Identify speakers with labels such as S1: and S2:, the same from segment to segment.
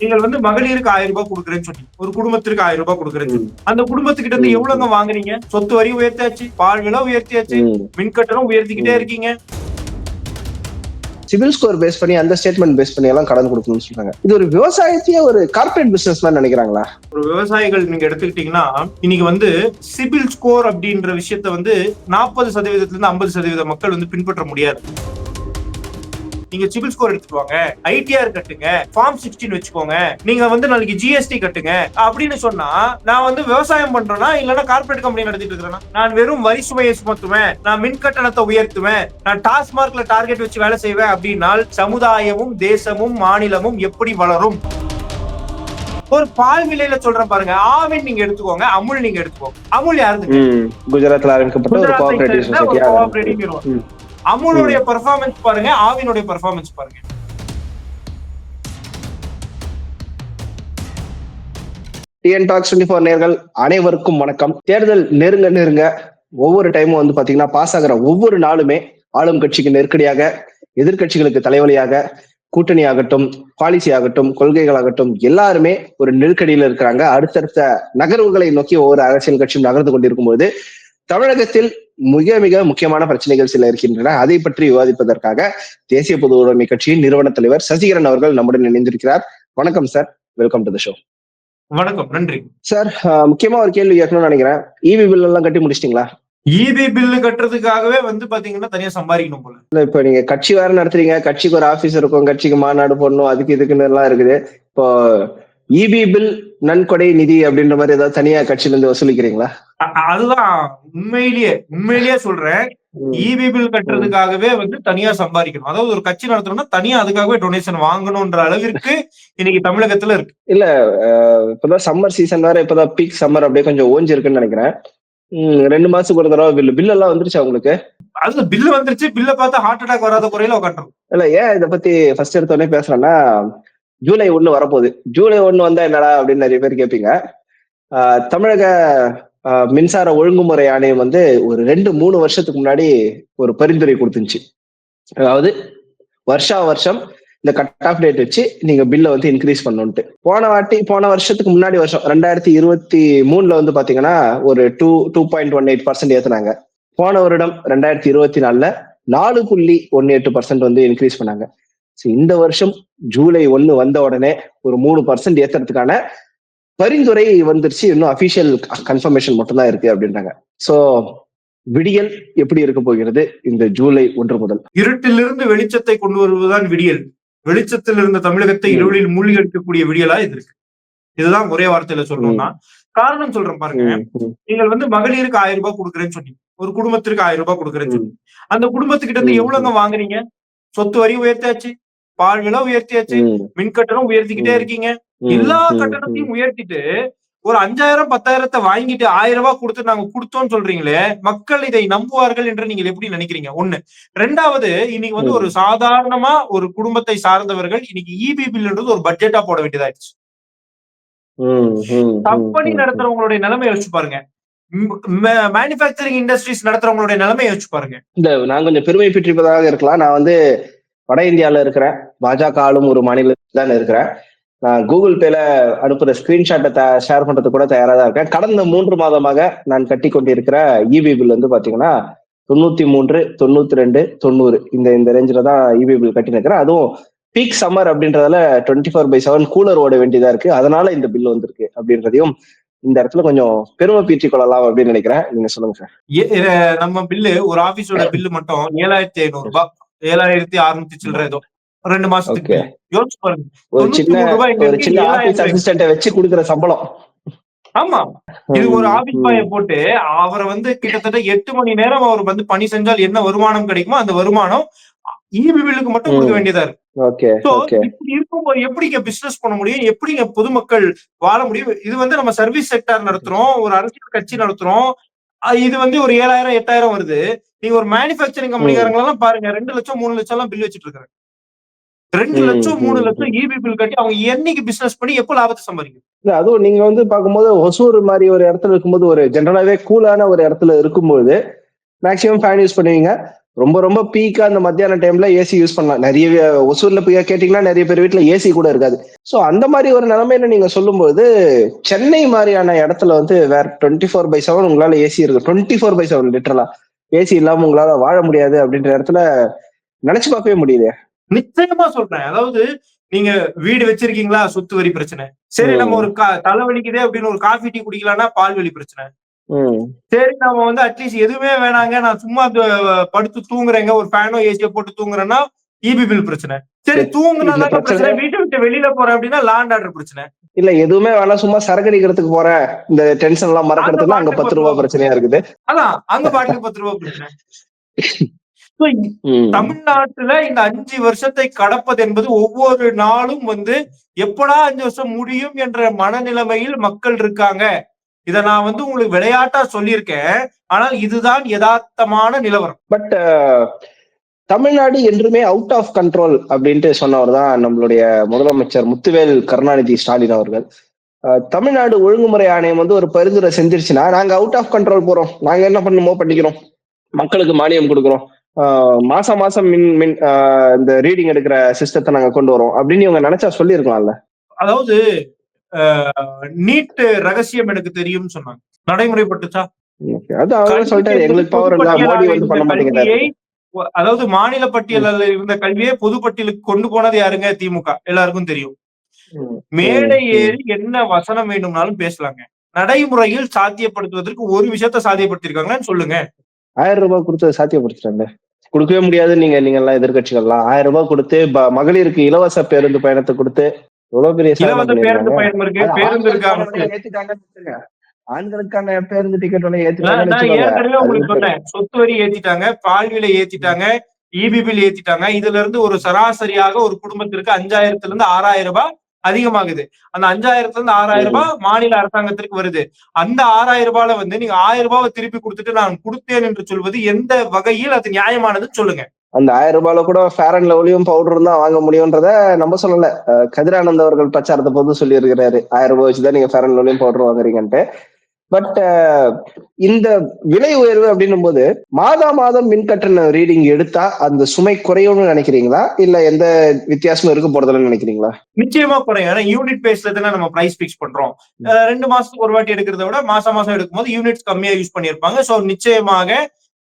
S1: நீங்கள் வந்து மகளிருக்கு 1000 ரூபாய் கொடுக்குறேன்னு சொன்னீங்க. ஒரு குடும்பத்திற்கு 1000 ரூபாய் கொடுக்குறேன்னு சொன்னீங்க. அந்த குடும்பத்துக்கிட்ட இருந்து எவ்வளவுங்க வாங்குறீங்க? சொத்து வரி உயர்த்தியாச்சு, பால் விலை உயர்த்தியாச்சு, மின் கட்டணம் உயர்த்திக்கிட்டே இருக்கீங்க.
S2: சிவில் ஸ்கோர் பேஸ் பண்ணி அந்த ஸ்டேட்மெண்ட் பேஸ் பண்ணி எல்லாம் கடன் கொடுக்கணும்னு சொல்றாங்க. இது ஒரு விவசாயத்தையே ஒரு கார்பரேட் பிசினஸ் மாதிரி நினைக்கிறாங்களா?
S1: ஒரு விவசாயிகள் நீங்க எடுத்துக்கிட்டீங்கன்னா இன்னைக்கு வந்து சிபில் ஸ்கோர் அப்படின்ற விஷயத்த வந்து 40% 50% மக்கள் வந்து பின்பற்ற முடியாது. நீங்க சிபில் ஸ்கோர் எடுத்துட்டு வாங்க, ஐடிஆர் கட்டுங்க, ஃபார்ம் 16 வச்சுக்கோங்க, நீங்க வந்து நாளைக்கு ஜிஎஸ்டி கட்டுங்க அப்படின்னு சொன்னா நான் வந்து விவசாயம் பண்றேன்னா இல்லன்னா கார்பரேட் கம்பெனி நடத்திட்டு இருக்கிறேன்னா நான் வெறும் வரி சுமையை சுமத்துவேன், நான் மின் கட்டணத்தை உயர்த்துவேன், நான் டாஸ்மார்க்ல டார்கெட் வச்சு வேலை செய்வேன் அப்படின்னால் சமுதாயமும் தேசமும் மாநிலமும் எப்படி வளரும்? ஒரு பால் விலையில சொல்றேன் பாருங்க, ஆவின் நீங்க எடுத்துக்கோங்க, அமுல் நீங்க எடுத்துக்கோங்க. அமுல் யாருங்க?
S2: குஜராத்ல ஆரம்பிக்கப்பட்ட ஒரு கோஆபரேட்டிவ் சொசைட்டி.
S1: அமுலுடைய பெர்ஃபார்மன்ஸ் பாருங்க, ஆவினுடைய பெர்ஃபார்மன்ஸ் பாருங்க.
S2: டிஎன் டாக்ஸ் 24 நேயர்கள் அனைவருக்கும் வணக்கம். தேர்தல் நெருங்க ஒவ்வொரு டைமும் வந்து பாத்தீங்கன்னா பாஸ் ஆகிற ஒவ்வொரு நாளுமே ஆளும் கட்சிக்கு நெருக்கடியாக, எதிர்கட்சிகளுக்கு தலைவலியாக, கூட்டணி ஆகட்டும், பாலிசி ஆகட்டும், கொள்கைகள் ஆகட்டும், எல்லாருமே ஒரு நெருக்கடியில இருக்கிறாங்க. அடுத்தடுத்த நகர்வுகளை நோக்கி ஒவ்வொரு அரசியல் கட்சியும் நகர்ந்து கொண்டிருக்கும் போது தமிழகத்தில் மிக மிக முக்கியமான பிரச்சனைகள் சில இருக்கின்றன. அதை பற்றி விவாதிப்பதற்காக தேசிய பொது உடைமை கட்சியின் நிறுவன தலைவர் சசிகரன் அவர்கள் நம்முடன் இணைந்திருக்கிறார். வணக்கம் sir, welcome to the show.
S1: வணக்கம், நன்றி
S2: சார். முக்கியமா ஒரு கேள்வி கேட்கணும்னு நினைக்கிறேன். இவி பில் எல்லாம் கட்டி முடிச்சிட்டீங்களா?
S1: இபி பில்லு கட்டுறதுக்காகவே வந்து பாத்தீங்கன்னா தனியா சம்பாதிக்கணும் போல.
S2: இல்ல, இப்ப நீங்க கட்சி வேற நடத்துறீங்க, கட்சிக்கு ஒரு ஆபீஸ் இருக்கும், கட்சிக்கு மாநாடு போடணும், அதுக்கு இதுக்குன்னு எல்லாம் இருக்குது. இப்போ இபி பில் நன்கொடை நிதி அப்படின்ற மாதிரி ஏதாவது தனியா கட்சியில இருந்து வசூலிக்கிறீங்களா?
S1: அதுதான் உண்மையிலேயே சொல்றேன். இபி பில் கட்டுறதுக்காகவே வந்து தனியா சம்பாதிக்கணும். அதாவது ஒரு கட்சி நடத்தணும்னா தனியா அதுக்காகவே டொனேஷன் வாங்கணும்ன்ற அளவிற்கு இன்னைக்கு தமிழகத்துல இருக்கு.
S2: இல்ல, இப்பதான் சம்மர் சீசன் வேற, இப்பதான் பீக் சம்மர் அப்படியே கொஞ்சம் ஓஞ்சி இருக்குன்னு நினைக்கிறேன். 2 மாசத்துக்கு ஒரு தடவை பில் எல்லாம் வந்துருச்சா உங்களுக்கு?
S1: அது பில்லு வந்துருச்சு. பில்ல பார்த்தா ஹார்ட் அட்டாக் வராத குறையில உட்காந்துரும்.
S2: இல்ல, ஏன் இதை பத்தி ஃபர்ஸ்ட் எடுத்தோடனே பேசுறேன்னா, ஜூலை 1 வரப்போகுது. ஜூலை 1 வந்தா என்னடா அப்படின்னு நிறைய பேர் கேட்பீங்க. தமிழக மின்சார ஒழுங்குமுறை ஆணையம் வந்து ஒரு 2-3 வருஷத்துக்கு முன்னாடி ஒரு பரிந்துரை கொடுத்துச்சு. அதாவது வருஷம் இந்த கட் ஆஃப் டேட் வச்சு நீங்க பில்ல வந்து இன்க்ரீஸ் பண்ணணும்ட்டு. போன வருஷத்துக்கு முன்னாடி வருஷம் 2023 வந்து பாத்தீங்கன்னா ஒரு 2.18% ஏத்துனாங்க. போன வருடம் 2024 4.18% வந்து இன்க்ரீஸ் பண்ணாங்க. இந்த வருஷம் ஜூலை 1 வந்த உடனே ஒரு 3% ஏத்துறதுக்கான பரிந்துரை வந்துருச்சு. இன்னும் அபிஷியல் கன்ஃபர்மேஷன் மட்டும்தான் இருக்கு அப்படின்றாங்க. சோ விடியல் எப்படி இருக்க போகிறது இந்த ஜூலை 1 முதல்?
S1: இருட்டிலிருந்து வெளிச்சத்தை கொண்டு வருவதுதான் விடியல். வெளிச்சத்தில் இருந்த தமிழகத்தை இருளில் மூழ்கி எடுக்கக்கூடிய விடியலா இது இருக்கு. இதுதான் ஒரே வார்த்தையில சொல்லணும்னா காரணம் சொல்றேன் பாருங்க. நீங்கள் வந்து மகளிருக்கு 1000 ரூபாய் கொடுக்குறேன்னு சொன்னீங்க. ஒரு குடும்பத்திற்கு 1000 ரூபாய் கொடுக்குறேன்னு சொன்னீங்க. அந்த குடும்பத்துக்கிட்ட இருந்து எவ்வளவுங்க வாங்குறீங்க? சொத்து வரி உயர்த்தியாச்சு, பால் விலை உயர்த்தியாச்சு, மின் கட்டணம் உயர்த்திக்கிட்டே இருக்கீங்க. எல்லா கட்டணத்தையும் உயர்த்திட்டு ஒரு 5000 10,000 வாங்கிட்டு 1000 ரூபாய் கொடுத்து நாங்க கொடுத்தோம்னு சொல்றீங்களே, மக்கள் இதை நம்புவார்கள் என்று நீங்க எப்படி நினைக்கிறீங்க? ஒண்ணு. 2வது, இன்னைக்கு வந்து ஒரு சாதாரணமா ஒரு குடும்பத்தை சார்ந்தவர்கள் இன்னைக்கு இபி பில்ன்றது ஒரு பட்ஜெட்டா போட வேண்டியதாயிடுச்சு. கம்பெனி நடத்துறவங்களுடைய நிலைமை யோசிச்சு பாருங்க. மேனுபேக்சரிங் இண்டஸ்ட்ரீஸ் நடத்துறவங்களுடைய நிலைமை யோசிச்சு பாருங்க.
S2: இந்த நான் கொஞ்சம் பெருமை பெற்றிருப்பதாக இருக்கலாம். நான் வந்து வட இந்தியால இருக்கிறேன். பாஜக ஆளும் ஒரு மாநிலத்தில் தான் இருக்கிறேன். நான் கூகுள் பேல அனுப்புற ஸ்கிரீன்ஷாட்டை ஷேர் பண்றது கூட தயாரா தான் இருக்கேன். கடந்த 3 மாதமாக நான் கட்டி கொண்டிருக்கிற இபி பில் வந்து பாத்தீங்கன்னா 93, 92, 90 இந்த ரேஞ்சில தான் இபி பில் கட்டி நிற்கிறேன். அதுவும் பீக் சம்மர் அப்படின்றதால 24/7 கூலர் ஓட வேண்டியதா இருக்கு. அதனால இந்த பில் வந்திருக்கு அப்படின்றதையும் இந்த இடத்துல கொஞ்சம் பெருமை பீற்றிக் கொள்ளலாம் அப்படின்னு நினைக்கிறேன். நீங்க சொல்லுங்க சார்.
S1: நம்ம பில்லு ஒரு ஆபீஸோட பில்லு மட்டும் 7,500 ரூபாய், 7,600 சில்லற ஏதோ 2 மாசத்துக்கு. யோசிச்சு பாருங்க.
S2: ஒரு சின்ன ஆபீஸ் அசிஸ்டன்ட வச்சு கொடுக்குற சம்பளம்.
S1: ஆமா, இது ஒரு ஆபீஸ் பாய போட்டு அவரை வந்து கிட்டத்தட்ட 8 மணி நேரம் அவர் வந்து பணி செஞ்சால் என்ன வருமானம் கிடைக்குமோ அந்த வருமானம் இபி பில்லுக்கு மட்டும் கொடுக்க வேண்டியதா இருக்கு. இப்படி இருக்கும்போது எப்படிங்க பிசினஸ் பண்ண முடியும்? எப்படிங்க பொதுமக்கள் வாழ முடியும்? இது வந்து நம்ம சர்வீஸ் செக்டார் நடத்துறோம், ஒரு அரசியல் கட்சி நடத்துறோம். இது வந்து ஒரு 7,000 8,000 வருது. நீங்க ஒரு மேனுபேக்சரிங் கம்பெனிக்காரங்க எல்லாம் பாருங்க, 2 லட்சம் 3 லட்சம் எல்லாம் பில் வச்சுட்டு இருக்காங்க. 2 லட்சம் 3 லட்சம் இபி பில் கட்டி அவங்க என்னைக்கு பிசினஸ் பண்ணி எப்ப லாபத்தை சம்பாதிக்கும்?
S2: இல்ல, அதுவும் நீங்க வந்து பார்க்கும்போது ஒசூர் மாதிரி ஒரு இடத்துல இருக்கும்போது, ஒரு ஜெனரலாவே கூலான ஒரு இடத்துல இருக்கும்போது மேக்சிமம் ஃபேன் யூஸ் பண்ணுவீங்க. ரொம்ப ரொம்ப பீக்கா அந்த மத்தியான டைம்ல ஏசி யூஸ் பண்ணலாம். நிறைய ஒசூர்ல போய் கேட்டீங்கன்னா நிறைய பேர் வீட்டுல ஏசி கூட இருக்காது. சோ அந்த மாதிரி ஒரு நிலைமையில நீங்க சொல்லும்போது சென்னை மாதிரியான இடத்துல வந்து வேற 24/7 உங்களால ஏசி இருக்கு. 24/7 லிட்டரலா ஏசி இல்லாம உங்களால வாழ முடியாது அப்படின்ற இடத்துல நினைச்சு பார்க்கவே முடியுது.
S1: நிச்சயமா சொல்றேன். அதாவது நீங்க வீடு வச்சிருக்கீங்களா? சொத்து வரி பிரச்சனை. சரி, நம்ம ஒரு தலைவலிக்குதே அப்படின்னு ஒரு காஃபி டீ குடிக்கலாம்னா பால்வலி பிரச்சனை. சரி, நம்ம வந்து அட்லீஸ்ட் எதுவுமே வேணாங்க, நான் சும்மா படுத்து தூங்குறேங்க, ஒரு ஃபேனோ ஏசியோ போட்டு தூங்குறேன்னா இபி பில் பிரச்சனை. சரி, தூங்குனாதாங்க பிரச்சனை, வீட்டை விட்டு வெளியில போறேன் அப்படின்னா லாண்ட் ஆர்டர் பிரச்சனை.
S2: இல்ல எதுவுமே வேணாம், சும்மா சரக்கு அடிக்கிறதுக்கு போறேன், இந்த டென்ஷன் எல்லாம் மறக்கிறதுக்கு அங்க 10 ரூபாய் பிரச்சனையா இருக்குது.
S1: அதான் அங்க பாட்டுக்கு 10 ரூபாய் பிரச்சனை. தமிழ்நாட்டுல இந்த 5 வருஷத்தை கடப்பது என்பது ஒவ்வொரு நாளும் வந்து எப்படா 5 வருஷம் முடியும் என்ற மனநிலைமையில் மக்கள் இருக்காங்க. இத நான் வந்து உங்களுக்கு விளையாட்டா சொல்லியிருக்கேன். ஆனால் இதுதான் யதார்த்தமான நிலவரம்.
S2: பட் தமிழ்நாடு என்றுமே அவுட் ஆஃப் கண்ட்ரோல் அப்படின்ட்டு சொன்னவர் தான் நம்மளுடைய முதலமைச்சர் முத்துவேல் கருணாநிதி ஸ்டாலின் அவர்கள். தமிழ்நாடு ஒழுங்குமுறை ஆணையம் வந்து ஒரு பரிந்துரை செஞ்சிருச்சுன்னா, நாங்க அவுட் ஆஃப் கண்ட்ரோல் போறோம், நாங்க என்ன பண்ணுமோ பண்ணிக்கிறோம், மக்களுக்கு மானியம் கொடுக்குறோம், மாசம் மாசம் இந்த ரீடிங் எடுக்கிற சிஸ்டத்தை நாங்க கொண்டு வரோம் அப்படின்னு இவங்க நினைச்சா சொல்லியிருக்கலாம்ல.
S1: அதாவது நீட் ரகசியம் எனக்கு தெரியும் சொன்னாங்க, நடைமுறைப்பட்டுச்சா? அதாவது மாநில பட்டியலில் இருந்த கல்வியை பொது பட்டியலுக்கு கொண்டு போனது யாருங்க? திமுக. எல்லாருக்கும் தெரியும். மேடை ஏறி என்ன வசனம் வேணும்னாலும் பேசலாங்க. நடைமுறையில் சாத்தியப்படுத்துவதற்கு ஒரு விஷயத்த சாத்தியப்படுத்திருக்காங்கன்னு சொல்லுங்க.
S2: 1000 ரூபாய் கொடுத்து சாத்தியப்படுத்திட்டாங்க. கொடுக்கவே முடியாது. நீங்க எல்லாம் எதிர்கட்சிகள்லாம் 1000 ரூபாய் கொடுத்து மகளிருக்கு இலவச பேருந்து பயணத்தை கொடுத்து எவ்வளவு பெரிய
S1: இலவச பேருந்து பயணம் இருக்கு. பேருந்து
S2: இருக்காங்க, ஆண்களுக்கான பேருந்து டிக்கெட்
S1: ஏற்கனவே உங்களுக்கு சொன்னேன். சொத்து வரி ஏத்திட்டாங்க, பால் விலை ஏத்திட்டாங்க, இபி பில் ஏத்திட்டாங்க. இதுல இருந்து ஒரு சராசரியாக ஒரு குடும்பத்திற்கு 5000 இருந்து 6000 ரூபாய் அதிகமாகுது. அந்த 5000 இருந்து 6000 ரூபாய் மாநில அரசாங்கத்திற்கு வருது. அந்த 6000 ரூபாயில வந்து நீங்க 1000 ரூபாவை திருப்பி கொடுத்துட்டு நான் கொடுத்தேன் என்று சொல்வது எந்த வகையில் அது நியாயமானதுன்னு சொல்லுங்க.
S2: அந்த 1000 ரூபாயில கூட ஃபேர் அண்ட் லவ்லியும் பவுடரும் தான் வாங்க முடியும்ன்றத நம்ம சொல்லல. கதிரானந்த் அவர்கள் பிரச்சாரத்தை போது சொல்லி இருக்கிறாரு, 1000 ரூபாய் வச்சுதான் நீங்க ஃபேர் அண்ட் லவ்லியும் பவுடர் வாங்குறீங்கன்ட்டு. பட் இந்த விலை உயர்வு அப்படின்னும் போது மாதம் மின் கட்டண ரீடிங் எடுத்தா அந்த சுமை குறையும்னு நினைக்கிறீங்களா, இல்ல எந்த வித்தியாசமும் இருக்க போறதுன்னு நினைக்கிறீங்களா?
S1: நிச்சயமா குறையும். ஏன்னா யூனிட் பேஸ்ல தானே நம்ம பிரைஸ் பிக்ஸ் பண்றோம். 2 மாசத்துக்கு ஒரு வாட்டி எடுக்கிறத விட மாசம் எடுக்கும்போது யூனிட்ஸ் கம்மியா யூஸ் பண்ணிருப்பாங்க. சோ நிச்சயமாக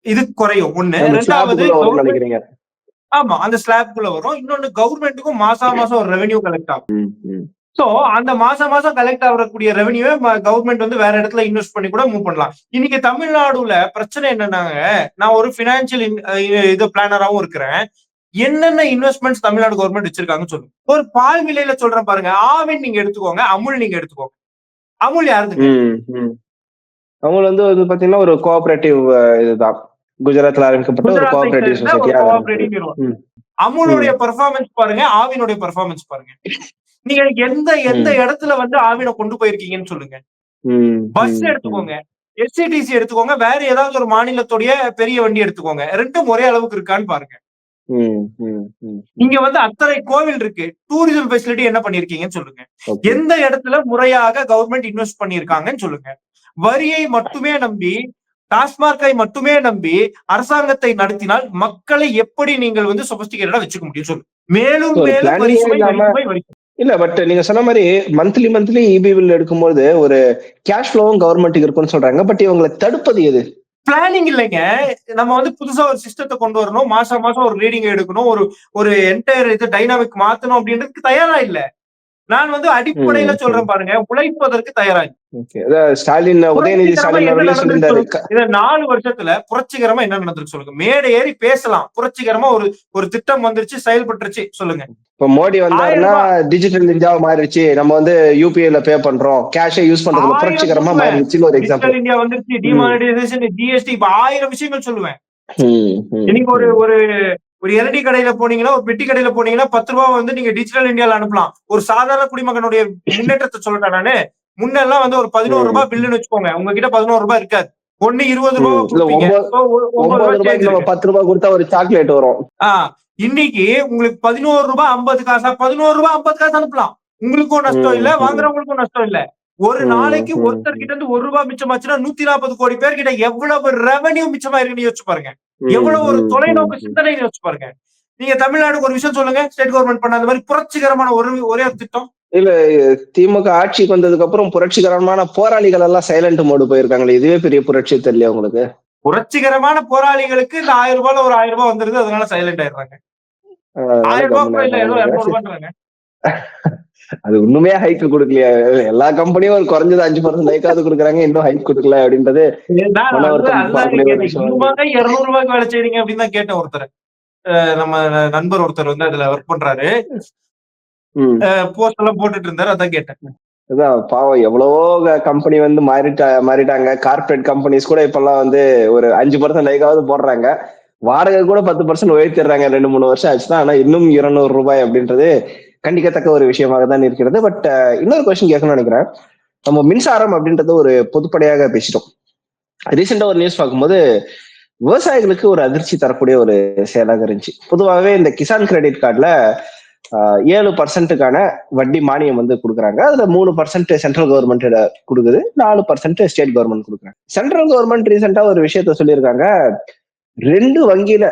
S1: இது குறையும். ஒண்ணு. ரெண்டாவது,
S2: நினைக்கிறீங்க?
S1: ஆமா, அந்த ஸ்லாப்குள்ள வரும். இன்னொன்னு, கவர்மெண்ட்டுக்கும் மாசம் ஒரு ரெவென்யூ கலெக்ட் ஆகும். சோ அந்த மாசம் கலெக்ட் ஆகக்கூடிய ரெவென்யூவை கவர்மெண்ட் வந்து வேற இடத்துல இன்வெஸ்ட் பண்ணி கூட மூவ் பண்ணலாம். இன்னைக்கு தமிழ்நாடுல பிரச்சனை என்னன்னாங்க, நான் ஒரு பினான்சியல் இது பிளானராவும் இருக்கிறேன். என்னென்ன இன்வெஸ்ட்மெண்ட்ஸ் தமிழ்நாடு கவர்மெண்ட் வச்சிருக்காங்கன்னு சொல்லுங்க. ஒரு பால் விலையில சொல்றேன் பாருங்க. ஆவின் நீங்க எடுத்துக்கோங்க, அமுல் நீங்க எடுத்துக்கோங்க. அமுல் யாருதுங்க?
S2: அமுல் வந்து பாத்தீங்கன்னா ஒரு கோஆபரேட்டிவ் இதுதான். குஜராத்ல ஆரம்பிக்கப்பட்ட ஒரு கோஆபரேட்டிவ் சொசைட்டி.
S1: அமுலுடைய பெர்ஃபார்மன்ஸ் பாருங்க, ஆவினுடைய பெர்ஃபார்மன்ஸ் பாருங்க. நீங்க எந்த இடத்துல வந்து ஆவினை கொண்டு போயிருக்கீங்கன்னு சொல்லுங்க. பஸ் எடுத்துக்கோங்க, எஸ்சிடிசி எடுத்துக்கோங்க, வேற ஏதாவது ஒரு மாநிலத்துடைய பெரிய வண்டி எடுத்துக்கோங்க. ரெண்டும் ஒரே அளவுக்கு இருக்கான்னு பாருங்க. இங்க வந்து அத்தனை கோவில் இருக்கு, டூரிசம் ஃபெசிலிட்டி என்ன பண்ணிருக்கீங்கன்னு சொல்லுங்க. எந்த இடத்துல முறையாக கவர்மெண்ட் இன்வெஸ்ட் பண்ணிருக்காங்கன்னு சொல்லுங்க. வரியை மட்டுமே நம்பி, டாஸ்மார்க்கை மட்டுமே நம்பி அரசாங்கத்தை நடத்தினால் மக்களை எப்படி நீங்கள் வந்து சொபிஸ்டிகேட்டடா வச்சுக்க முடியும் சொல்லுங்க. மேலும் வரி
S2: இல்ல, பட் நீங்க சொன்ன மாதிரி மந்த்லி இபி பில் எடுக்கும்போது ஒரு கேஷ் ஃப்ளோவும் கவர்மெண்ட்டுக்கு இருக்குன்னு சொல்றாங்க. பட் இவங்களை தடுப்பது எது?
S1: பிளானிங் இல்லைங்க. நம்ம வந்து புதுசா ஒரு சிஸ்டத்தை கொண்டு வரணும், மாசம் ஒரு ரீடிங் எடுக்கணும், ஒரு என்டையர் இது டைனாமிக் மாத்தணும் அப்படின்றதுக்கு தயாரா இல்ல. நான் வந்து அடிப்படையில சொல்றேன் பாருங்க, உழைப்பதற்கு தயாராக.
S2: ஸ்டாலின், உதயநிதி ஸ்டாலின்
S1: 4 வருஷத்துல புரட்சிகரமா என்ன நடந்திருக்கு சொல்லுங்க. மேடை ஏறி பேசலாம், புரட்சிகரமா ஒரு திட்டம் வந்துருச்சு, செயல்பட்டுருச்சு சொல்லுங்க.
S2: இப்ப மோடி வந்தாருன்னா டிஜிட்டல் இந்தியா மாறிடுச்சு, நம்ம வந்து யூபிஐல பே பண்றோம், கேஷை யூஸ் பண்றது புரட்சிகரமா மாறிடுச்சுன்னு ஒரு எக்ஸாம்பிள்.
S1: டிஜிட்டல் இந்தியா வந்துருச்சு, டிமானிடைசேஷன், ஜிஎஸ்டி, இப்ப 1000 விஷயங்கள் சொல்லுவேன். இன்னைக்கு ஒரு எலடி கடையில போனீங்கன்னா, ஒரு பெட்டி கடையில போனீங்கன்னா 10 ரூபாய் வந்து நீங்க டிஜிட்டல் இந்தியால அனுப்பலாம். ஒரு சாதாரண குடிமகனுடைய முன்னேற்றத்தை சொல்றேன் நானு. முன்னெல்லாம் வந்து ஒரு 11 ரூபாய் பில்லுன்னு வச்சுக்கோங்க, உங்ககிட்ட 11 ரூபாய் இருக்காது. 20 ரூபாய்
S2: 10 ரூபாய் கொடுத்தா ஒரு சாக்லேட் வரும்.
S1: இன்னைக்கு உங்களுக்கு 11 ரூபாய் 50 காசா, 11 ரூபாய் 50 காசு அனுப்பலாம். உங்களுக்கும் நஷ்டம் இல்ல, வாங்குறவங்களுக்கும் நஷ்டம் இல்ல. ஒரு நாளைக்கு ஒருத்தர் கிட்ட இருந்து 1 ரூபாய் மிச்சமாச்சுன்னா 140 கோடி பேர் கிட்ட எவ்வளவு ரெவன்யூ மிச்சமா இருக்குன்னு யோசிச்சு பாருங்க. எவ்வளவு ஒரு தொலைநோக்கு சிந்தனை யோசிச்சு பாருங்க. நீங்க தமிழ்நாடுக்கு ஒரு விஷயம் சொல்லுங்க, ஸ்டேட் கவர்மெண்ட் பண்ண அந்த மாதிரி புரட்சிகரமான ஒரே ஒரு திட்டம்.
S2: இல்ல, திமுக ஆட்சிக்கு வந்ததுக்கு அப்புறம் புரட்சிகரமான போராளிகள் எல்லாம் சைலண்ட் மோடு போயிருக்காங்களே, இதுவே பெரிய புரட்சி தெரியல உங்களுக்கு?
S1: புரட்சிகரமான போராளிகளுக்கு இந்த 1000 ரூபாய்ல ஒரு 1000 ரூபாய் வந்துருது, அதனால சைலண்ட் ஆயிடுறாங்க. 1000 ரூபாய் கூட இல்ல, ஏதோ 200 ரூபாய்ன்றாங்க.
S2: அது ஒண்ணுமே ஹைக் கொடுக்கலையா? எல்லா கம்பெனியும் ஒரு குறைஞ்சது 5% ஹைக்காவது கொடுக்குறாங்க, இன்னும் ஹைக் கொடுக்கல அப்படின்றது மன வருத்தம் பார்க்கக்கூடிய ஒரு விஷயம்.
S1: 200 ரூபாய்க்கு வேலை செய்றீங்க அப்படின்னு தான் கேட்டேன் ஒருத்தர். நம்ம நண்பர் ஒருத்தர் வந்து அதுல ஒர்க் பண்றாரு. போஸ்ட் எல்லாம் போட்டுட்டு இருந்தாரு, அதான் கேட்டேன்.
S2: அதான் பாவம், எவ்வளவோ கம்பெனி வந்து மாறிட்டாங்க. கார்பரேட் கம்பெனிஸ் கூட இப்பெல்லாம் வந்து ஒரு 5% ஹைக்காவது போடுறாங்க. வாடகை கூட 10% உயர்த்திடுறாங்க. 2-3 வருஷம் ஆச்சுதான். ஆனா இன்னும் 200 ரூபாய் அப்படின்றது கண்டிக்கத்தக்க ஒரு விஷயமாக தான் இருக்கிறது. பட் இன்னொரு கொஸ்டின் கேட்கணும்னு நினைக்கிறேன். நம்ம மின்சாரம் அப்படின்றது ஒரு பொதுப்படையாக பேசிட்டோம். ரீசெண்டா ஒரு நியூஸ் பார்க்கும்போது விவசாயிகளுக்கு ஒரு அதிர்ச்சி தரக்கூடிய ஒரு செயலாக இருந்துச்சு. பொதுவாகவே இந்த கிசான் கிரெடிட் கார்டுல 7% வட்டி மானியம் வந்து கொடுக்குறாங்க. அதுல 3% சென்ட்ரல் கவர்மெண்ட் கொடுக்குது, 4% ஸ்டேட் கவர்மெண்ட் கொடுக்குறாங்க. சென்ட்ரல் கவர்மெண்ட் ரீசெண்டா ஒரு விஷயத்த சொல்லியிருக்காங்க. 2 வங்கியில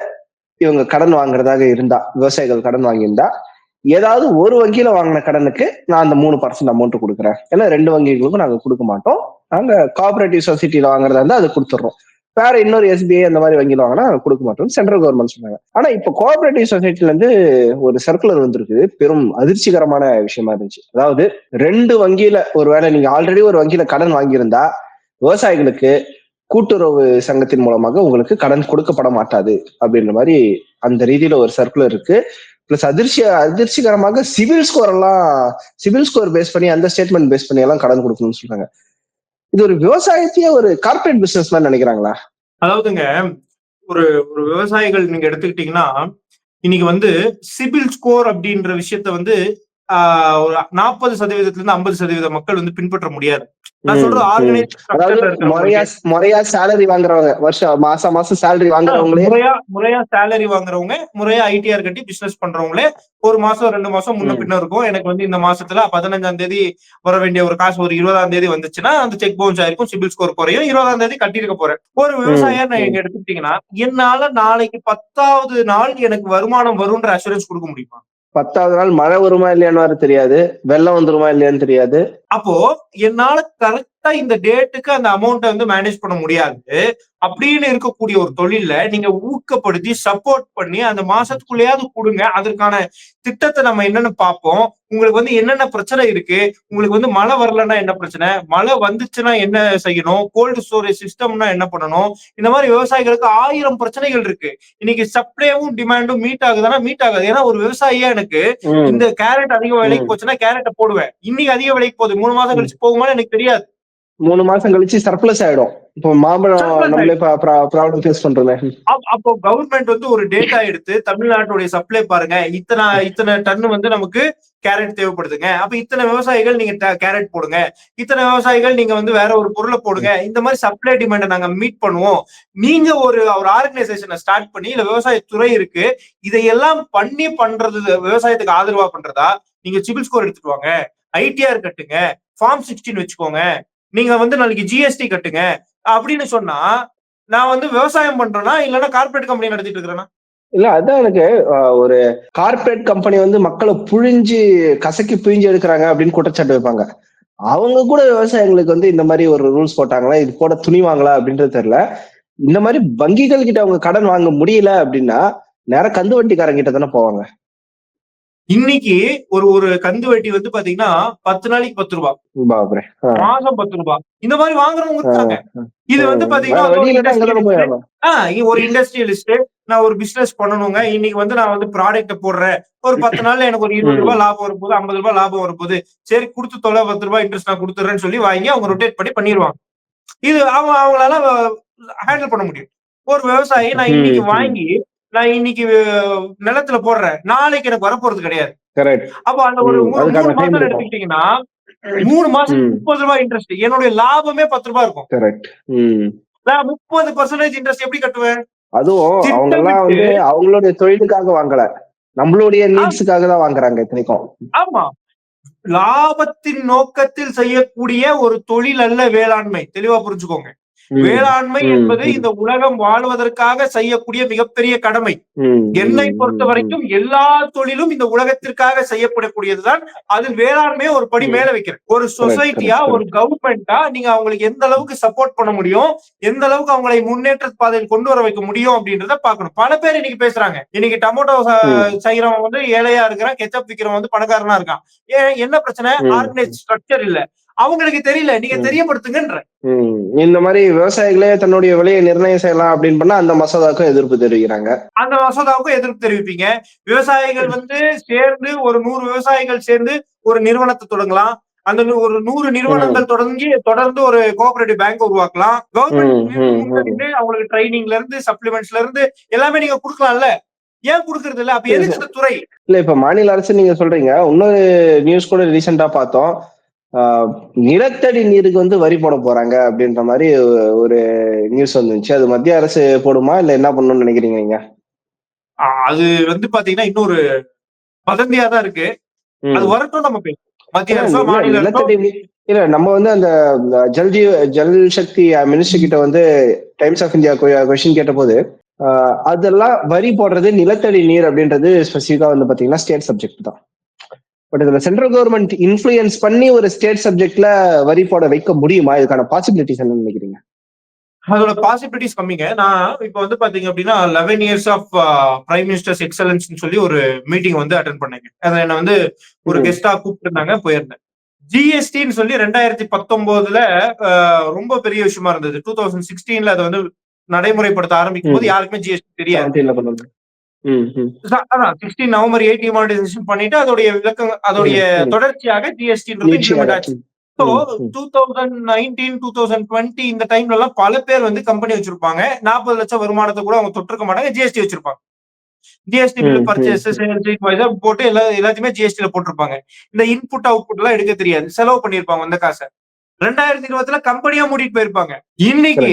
S2: இவங்க கடன் வாங்குறதாக இருந்தா, விவசாயிகள் கடன் வாங்கியிருந்தா, ஏதாவது ஒரு வங்கியில வாங்கின கடனுக்கு நான் அந்த 3% அமௌண்ட் கொடுக்குறேன். ஏன்னா 2 வங்கிகளுக்கும் நாங்க கொடுக்க மாட்டோம். நாங்க கோஆபரேட்டிவ் சொசைட்டில வாங்குறதா இருந்தா அது கொடுத்துடுறோம். வேற இன்னொரு SBI அந்த மாதிரி வங்கியில வாங்கினா கொடுக்க மாட்டோம் சென்ட்ரல் கவர்மெண்ட் சொன்னாங்க. ஆனா இப்ப கோஆபரேட்டிவ் சொசைட்டில இருந்து ஒரு சர்க்குலர் வந்திருக்கு. பெரும் அதிர்ச்சிகரமான விஷயமா இருந்துச்சு. அதாவது 2 வங்கியில, ஒருவேளை நீங்க ஆல்ரெடி ஒரு வங்கியில கடன் வாங்கியிருந்தா, விவசாயிகளுக்கு கூட்டுறவு சங்கத்தின் மூலமாக உங்களுக்கு கடன் கொடுக்கப்பட மாட்டாது அப்படின்ற மாதிரி அந்த ரீதியில ஒரு சர்க்குலர் இருக்கு. பிளஸ் அதிர்ச்சிகரமாக சிவில் ஸ்கோர் பேஸ் பண்ணி, அந்த ஸ்டேட்மெண்ட் பேஸ் பண்ணி எல்லாம் கடன் கொடுக்கணும்னு சொல்றாங்க. இது ஒரு விவசாயத்தையே ஒரு கார்பரேட் பிசினஸ் மாதிரி நினைக்கிறாங்களா?
S1: அதாவதுங்க, ஒரு ஒரு விவசாயிகள் நீங்க எடுத்துக்கிட்டீங்கன்னா, இன்னைக்கு வந்து சிபில் ஸ்கோர் அப்படின்ற விஷயத்த வந்து ஒரு 40% 50% மக்கள் வந்து பின்பற்ற முடியாது. நான் சொல்றது ஆர்கனைஸ்
S2: முறையா சேலரி வாங்குறவங்க, மாசம் சேலரி வாங்குறவங்களே,
S1: முறையா சேலரி வாங்குறவங்க, முறையா ஐடிஆர் கட்டி பிசினஸ் பண்றவங்களே ஒரு மாசம் 2 மாசம் முன்ன பின்ன இருக்கும். எனக்கு வந்து இந்த மாசத்துல 15ஆம் தேதி வர வேண்டிய ஒரு காசு ஒரு 20ஆம் தேதி வந்துச்சுன்னா அந்த செக் பவுன்ஸ் ஆயிருக்கும், சிபில் ஸ்கோர் குறையும், 20ஆம் தேதி கட்டிருக்க போறேன். ஒரு விவசாயியா நான் எங்க எடுத்துக்கிட்டீங்கன்னா, என்னால நாளைக்கு 10வது நாள் எனக்கு வருமானம் வரும்ன்ற அஷூரன்ஸ் கொடுக்க முடியுமா?
S2: 10வது நாள் மழை வருமா இல்லையான்னு தெரியாது, வெள்ளம் வந்துருமா இல்லையான்னு தெரியாது.
S1: அப்போ என்னால கரெக்டா இந்த டேட்டுக்கு அந்த அமௌண்ட்டை வந்து மேனேஜ் பண்ண முடியாது அப்படின்னு இருக்கக்கூடிய ஒரு தொழில நீங்க ஊக்கப்படுத்தி சப்போர்ட் பண்ணி அந்த மாசத்துக்குள்ளேயாவது கொடுங்க. அதற்கான திட்டத்தை நம்ம என்னன்னு பார்ப்போம். உங்களுக்கு வந்து என்னென்ன பிரச்சனை இருக்கு, உங்களுக்கு வந்து மழை வரலன்னா என்ன பிரச்சனை, மழை வந்துச்சுன்னா என்ன செய்யணும், கோல்டு ஸ்டோரேஜ் சிஸ்டம்னா என்ன பண்ணணும், இந்த மாதிரி விவசாயிகளுக்கு 1000 பிரச்சனைகள் இருக்கு. இன்னைக்கு சப்ளையும் டிமாண்டும் மீட் ஆகுதுன்னா மீட் ஆகாது. ஏன்னா ஒரு விவசாயியா எனக்கு இந்த கேரட் அதிக விலைக்கு போச்சுன்னா கேரட்டை போடுவேன். இன்னைக்கு அதிக விலைக்கு போகுது, 3 மாசம் கழிச்சு போகுமான்னு எனக்கு தெரியாது.
S2: 3 மாசம் கழிச்சு சர்ப்ளஸ் ஆயிடும். இப்போ மாம்பழம் நம்மளே ப்ராப்ளம் ஃபேஸ் பண்றோமே.
S1: அப்போ கவர்மெண்ட் வந்து ஒரு டேட்டா எடுத்து தமிழ்நாட்டுடைய சப்ளை பாருங்க, இத்தனை டன் வந்து நமக்கு கேரட் தேவைப்படுதுங்க, அப்ப இத்தனை விவசாயிகள் நீங்க கேரட் போடுங்க, இத்தனை விவசாயிகள் நீங்க வந்து வேற ஒரு பொருளை போடுங்க, இந்த மாதிரி சப்ளை டிமாண்டை நாங்க மீட் பண்ணுவோம். நீங்க ஒரு ஆர்கனைசேஷனை ஸ்டார்ட் பண்ணி, இல்ல விவசாயத்துறை இருக்கு, இதையெல்லாம் பண்ணி பண்றது விவசாயத்துக்கு ஆதரவா பண்றதா, நீங்க சிபில் ஸ்கோர் எடுத்துட்டு வாங்க, ஐடிஆர் கட்டுங்க, ஃபார்ம் 16 வச்சுக்கோங்க, நீங்க வந்து நாளைக்கு ஜிஎஸ்டி கட்டுங்க அப்படின்னு சொன்னா, நான் வந்து விவசாயம் பண்றேன்னா இல்லன்னா கார்பரேட் கம்பெனி நடத்திட்டு இருக்கிறேன்னா?
S2: இல்ல, அதான் எனக்கு ஒரு கார்பரேட் கம்பெனி வந்து மக்களை கசக்கி பிழிஞ்சு எடுக்கிறாங்க அப்படின்னு குற்றச்சாட்டு வைப்பாங்க. அவங்க கூட விவசாயிகளுக்கு வந்து இந்த மாதிரி ஒரு ரூல்ஸ் போட்டாங்களா, இது போட துணிவாங்களா அப்படின்றது தெரியல. இந்த மாதிரி வங்கிகள் கிட்ட அவங்க கடன் வாங்க முடியல அப்படின்னா நேரம் கந்து வட்டிக்காரங்க கிட்ட தானே போவாங்க.
S1: இன்னைக்கு ஒரு கந்து வட்டி வந்து பாத்தீங்கன்னா 10 நாளைக்கு 10 ரூபாய், மாசம் 10 ரூபாய், இந்த மாதிரி வாங்குறவங்க இருக்காங்க. இது வந்து பாத்தீங்கன்னா ஒரு இண்டஸ்ட்ரியலிஸ்ட், நான் ஒரு பிசினஸ் பண்ணணுங்க, இன்னைக்கு வந்து நான் வந்து ப்ராடக்ட் போடுறேன், ஒரு 10 நாள்ல எனக்கு ஒரு 20 ரூபாய் லாபம் வரும்போது, 50 ரூபாய் லாபம் வரும்போது, சரி கொடுத்து தொலை, 10 ரூபாய் இன்ட்ரெஸ்ட் நான் கொடுத்துறேன்னு சொல்லி வாங்கி அவங்க ரொட்டேட் பண்ணி பண்ணிடுவாங்க. இது அவங்களால ஹேண்டில் பண்ண முடியும். ஒரு விவசாயி நான் இன்னைக்கு வாங்கி நான் இன்னைக்கு நிலத்துல போடுறேன், நாளைக்கு எனக்கு வரப்போறது கிடையாது. அப்ப அந்த ஒரு 3 மாசம் எடுத்துக்கிட்டீங்கன்னா 3 மாசம் 30 ரூபாய் இன்ட்ரெஸ்ட், என்னுடைய லாபமே 10 ரூபாய் இருக்கும். நான் 30% இன்ட்ரெஸ்ட் எப்படி கட்டுவேன்?
S2: அதுவும் அவங்க எல்லாம் வந்து அவங்களுடைய தொழிலுக்காக வாங்கல, நம்மளுடைய நீட்ஸுக்காக தான் வாங்குறாங்க இத்தனைக்கும்.
S1: ஆமா, லாபத்தின் நோக்கத்தில் செய்யக்கூடிய ஒரு தொழில் அல்ல வேளாண்மை, தெளிவா புரிஞ்சுக்கோங்க. வேளாண்மை என்பது இந்த உலகம் வாழ்வதற்காக செய்யக்கூடிய மிகப்பெரிய கடமை. என்னை பொறுத்த வரைக்கும் எல்லா தொழிலும் இந்த உலகத்திற்காக செய்யப்படக்கூடியதுதான். அதில் வேளாண்மையை ஒரு படி மேல வைக்கிறேன். ஒரு சொசைட்டியா, ஒரு கவர்மெண்டா நீங்க அவங்களுக்கு எந்த அளவுக்கு சப்போர்ட் பண்ண முடியும், எந்த அளவுக்கு அவங்களை முன்னேற்ற பாதையில் கொண்டு வர வைக்க முடியும் அப்படின்றத பாக்கணும். பல பேர் இன்னைக்கு பேசுறாங்க, இன்னைக்கு டொமேட்டோ செய்யறவன் வந்து ஏழையா இருக்கிறான், கெச்சப் விக்கிறவன் வந்து பணக்காரனா இருக்கான். என்ன பிரச்சனை? ஆர்கனைஸ் ஸ்ட்ரக்சர் இல்ல. அவங்களுக்கு தெரியல, நீங்க தெரியப்படுத்துங்கன்ற.
S2: இந்த மாதிரி விவசாயிகளே தன்னுடைய விலையை நிர்ணயம் செய்யலாம் அப்படின்னு பண்ணா அந்த மசோதாவுக்கும் எதிர்ப்பு தெரிவிக்கிறாங்க.
S1: அந்த மசோதாவுக்கும் எதிர்ப்பு தெரிவிப்பீங்க. விவசாயிகள் வந்து சேர்ந்து ஒரு 100 விவசாயிகள் சேர்ந்து ஒரு நிறுவனத்தை தொடங்கலாம். அந்த ஒரு 100 நிறுவனங்கள் தொடர்ந்து ஒரு கோஆபரேட்டிவ் பேங்க் உருவாக்கலாம். கவர்மெண்ட் அவங்களுக்கு ட்ரைனிங்ல இருந்து சப்ளிமெண்ட்ஸ்ல இருந்து எல்லாமே நீங்க கொடுக்கலாம்ல. ஏன் கொடுக்கறது இல்ல? அப்ப எதுக்கு இந்த துறை?
S2: இல்ல, இப்ப மாநில அரசு நீங்க சொல்றீங்க. இன்னொரு நியூஸ் கூட ரீசெண்டா பார்த்தோம். நிலத்தடி நீருக்கு வந்து வரி போட போறாங்க அப்படின்ற மாதிரி ஒரு நியூஸ் வந்துச்சு. அது மத்திய அரசு போடுமா இல்ல என்ன பண்ணணும்னு நினைக்கிறீங்க நீங்க?
S1: அது வந்து பாத்தீங்கன்னா இன்னொரு வதந்தியா தான் இருக்கு. அது வரட்டும், நம்ம பேசுவோம். மத்திய அரசு, மாநில அரசு
S2: இல்ல, நம்ம வந்து அந்த ஜல் சக்தி மினிஸ்டர் கிட்ட வந்து டைம்ஸ் ஆஃப் இந்தியா கொஸ்டின் கேட்ட போது அதெல்லாம் வரி போடுறது நிலத்தடி நீர் அப்படின்றது ஸ்பெசிஃபிக்கா வந்து பாத்தீங்கன்னா ஸ்டேட் சப்ஜெக்ட் தான். பட் இதுல சென்ட்ரல் கவர்மெண்ட் இன்ஃப்ளூயன்ஸ் பண்ணி ஒரு ஸ்டேட் சப்ஜெக்ட்ல வரி போட வைக்க முடியுமா? இதுக்கான பாசிபிலிட்டிஸ் என்ன நினைக்கிறீங்க?
S1: அதோட பாசிபிலிட்டிஸ் கம்மிங்க. நான் இப்ப வந்து பாத்தீங்க அப்படின்னா 11 years of prime ministers excellence சொல்லி ஒரு மீட்டிங் வந்து அட்டென்ட் பண்ணேங்க. அதை என்ன வந்து ஒரு கெஸ்டா கூப்பிட்டுருந்தாங்க, போயிருந்தேன். ஜிஎஸ்டின்னு சொல்லி 2019 ரொம்ப பெரிய விஷயமா இருந்தது. 2016 அதை வந்து நடைமுறைப்படுத்த ஆரம்பிக்கும் போது யாருக்குமே ஜிஎஸ்டி தெரியாது. 16 நவம்பர் 8 டிமானிட்டைசேஷன் பண்ணிட்டு அதோடைய தொடர்ச்சியாக ஜிஎஸ்டி இம்ப்ளிமெண்ட் ஆச்சு. ஸோ 2019, 2020 இந்த டைம்ல எல்லாம் பல பேர் வந்து கம்பெனி வச்சிருப்பாங்க. 40 லட்சம் வருமானத்தை கூட அவங்க தொட்டிருக்க மாட்டாங்க, ஜிஎஸ்டி வச்சிருப்பாங்க. ஜிஎஸ்டி பில் பர்ச்சேஸ் போட்டு எல்லாத்தையுமே ஜிஎஸ்டில போட்டிருப்பாங்க. இந்த இன்புட் அவுட்புட் எல்லாம் எடுக்க தெரியாது, செலவு பண்ணிருப்பாங்க அந்த காசை. 2020 கம்பெனியா மூடிட்டு போயிருப்பாங்க. இன்னைக்கு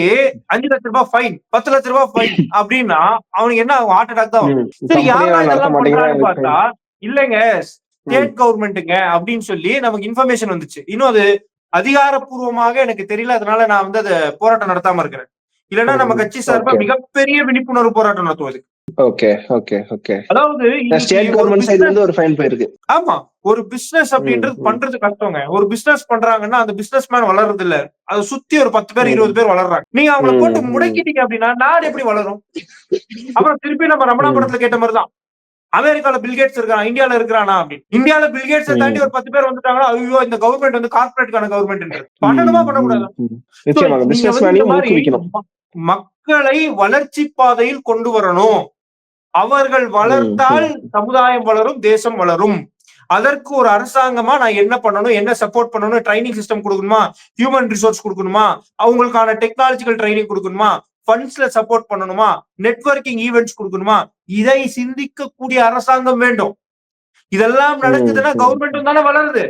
S1: 5 லட்ச ரூபாய் ஃபைன், 10 லட்ச ரூபாய் ஃபைன் அப்படின்னா அவனுக்கு என்ன ஹார்ட் அட்டாக் தான் வரும். சரி, யாரெல்லாம் இதெல்லாம் பண்றான்னு பார்த்தா இல்லைங்க ஸ்டேட் கவர்மெண்ட்டுங்க அப்படின்னு சொல்லி நமக்கு இன்ஃபர்மேஷன் வந்துச்சு. இன்னும் அது அதிகாரப்பூர்வமாக எனக்கு தெரியல, அதனால நான் வந்து அதை போராட்டம் நடத்தாம இருக்கிறேன். இல்லைன்னா நம்ம கட்சி சார்பா மிகப்பெரிய விழிப்புணர்வு போராட்டம் நடத்துவது.
S2: அதாவது
S1: ஆமா, ஒரு பிசினஸ் அப்படின்றது பண்றது கஷ்டங்க. ஒரு பிசினஸ் பண்றாங்கன்னா அந்த பிசினஸ் மேன் வளர்றது இல்ல, அதை சுத்தி ஒரு 10 பேர் 20 பேர் வளர்றாங்க. நீங்க அவங்களை போட்டு முடக்கிட்டீங்க அப்படின்னா நாடு எப்படி வளரும்? அப்புறம் திருப்பி நம்ம ரமணா படத்துல கேட்ட மாதிரிதான், அமெரிக்கால பில்கேட்ஸ் இருக்கான், இந்தியால இருக்கிறானா அப்படின்னு. இந்தியால பில்கேட்ஸை தாண்டி ஒரு 10 பேர் வந்துட்டாங்கன்னா ஐயோ இந்த கவர்மெண்ட் வந்து கார்பரேட்கான கவர்மெண்ட் பண்ணணுமா பண்ணக்கூடாது? மக்களை வளர்ச்சி பாதையில் கொண்டு வரணும். அவர்கள் வளர்த்தால் சமுதாயம் வளரும், தேசம் வளரும். அதற்கு ஒரு அரசாங்கமா நான் என்ன பண்ணணும், என்ன சப்போர்ட் பண்ணணும், ட்ரைனிங் சிஸ்டம் கொடுக்கணுமா, ஹியூமன் ரிசோர்ஸ் கொடுக்கணுமா, அவங்களுக்கான டெக்னாலஜிக்கல் ட்ரைனிங் கொடுக்கணுமா, ஃபண்ட்ஸ்ல சப்போர்ட் பண்ணணுமா, நெட்வொர்க்கிங் ஈவெண்ட்ஸ் கொடுக்கணுமா, இதை சிந்திக்கக்கூடிய அரசாங்கம் வேண்டும். இதெல்லாம் நடக்குதுன்னா கவர்மெண்ட் தானே வளருது.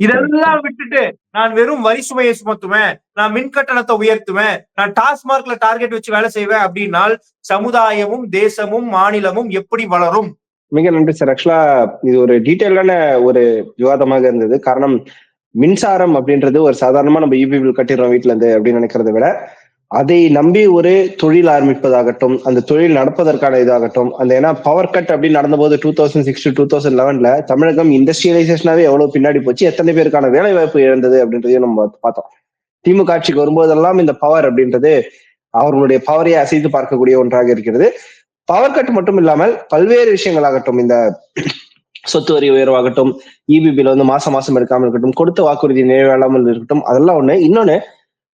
S1: இதெல்லாம் விட்டுட்டு நான் வெறும் வரி சுமையை சுமத்துவேன், நான் மின் கட்டணத்தை உயர்த்துவேன், நான் டாஸ்மார்க்ல டார்கெட் வச்சு வேலை செய்வேன் அப்படின்னால் சமுதாயமும் தேசமும் மாநிலமும் எப்படி வளரும்?
S2: மிக நன்றி சார். ஆக்சுவலா இது ஒரு டீட்டெயிலான ஒரு விவாதமாக இருந்தது. காரணம், மின்சாரம் அப்படின்றது ஒரு சாதாரணமா நம்ம இபி பில் கட்டிடுறோம் வீட்டுல இருந்து அப்படின்னு நினைக்கிறத விட, அதை நம்பி ஒரு தொழில் ஆரம்பிப்பதாகட்டும், அந்த தொழில் நடப்பதற்கான இதாகட்டும், அந்த ஏன்னா பவர் கட் அப்படின்னு நடந்த போது 2006 to 2011 தமிழகம் இண்டஸ்ட்ரியலைசேஷனாவே எவ்வளவு பின்னாடி போச்சு, எத்தனை பேருக்கான வேலை வாய்ப்பு இழந்தது அப்படின்றதையும் நம்ம பார்த்தோம். திமுக ஆட்சிக்கு வரும்போதெல்லாம் இந்த பவர் அப்படின்றது அவர்களுடைய பவரையை அசைத்து பார்க்கக்கூடிய ஒன்றாக இருக்கிறது. பவர் கட் மட்டும் இல்லாமல் பல்வேறு விஷயங்களாகட்டும், இந்த சொத்து வரி உயர்வாகட்டும், இபி பில் வந்து மாசம் மாசம் எடுக்காமல் இருக்கட்டும், கொடுத்த வாக்குறுதி நிறைவேறாமல் இருக்கட்டும், அதெல்லாம் ஒண்ணு. இன்னொன்னு,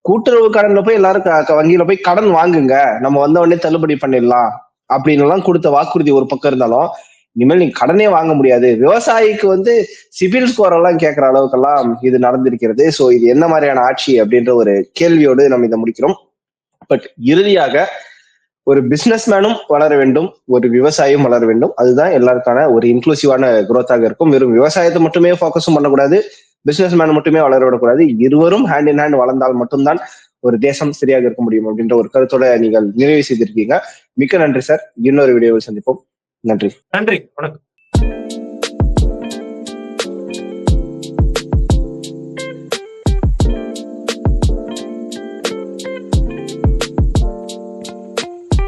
S2: கூட்டுறவு கடன்ல போய் எல்லாரும் வங்கியில போய் கடன் வாங்குங்க, நம்ம வந்த உடனே தள்ளுபடி பண்ணிடலாம் அப்படின்னு எல்லாம் கொடுத்த வாக்குறுதி ஒரு பக்கம் இருந்தாலும், இனிமேல் நீங்க கடனே வாங்க முடியாது, விவசாயிக்கு வந்து சிபில் ஸ்கோர் எல்லாம் கேட்கிற அளவுக்கெல்லாம் இது நடந்திருக்கிறது. சோ இது என்ன மாதிரியான ஆட்சி அப்படின்ற ஒரு கேள்வியோடு நம்ம இதை முடிக்கிறோம். பட் இறுதியாக ஒரு பிசினஸ் மேனும் வளர வேண்டும், ஒரு விவசாயியும் வளர வேண்டும். அதுதான் எல்லாருக்கான ஒரு இன்க்ளூசிவான குரோத்தாக இருக்கும். வெறும் விவசாயத்தை மட்டுமே ஃபோக்கஸும் பண்ணக்கூடாது, பிசினஸ் மேன் மட்டுமே வளர விடக்கூடாது. இருவரும் ஹேண்ட் இன் ஹேண்ட் வளர்ந்தால் மட்டும்தான் ஒரு தேசம் சரியாக இருக்க முடியும் அப்படின்ற ஒரு கருத்தோட நீங்கள் நிறைவு செய்திருக்கீங்க. மிக்க நன்றி சார். இன்னொரு வீடியோவில் சந்திப்போம். நன்றி.
S1: நன்றி. வணக்கம்.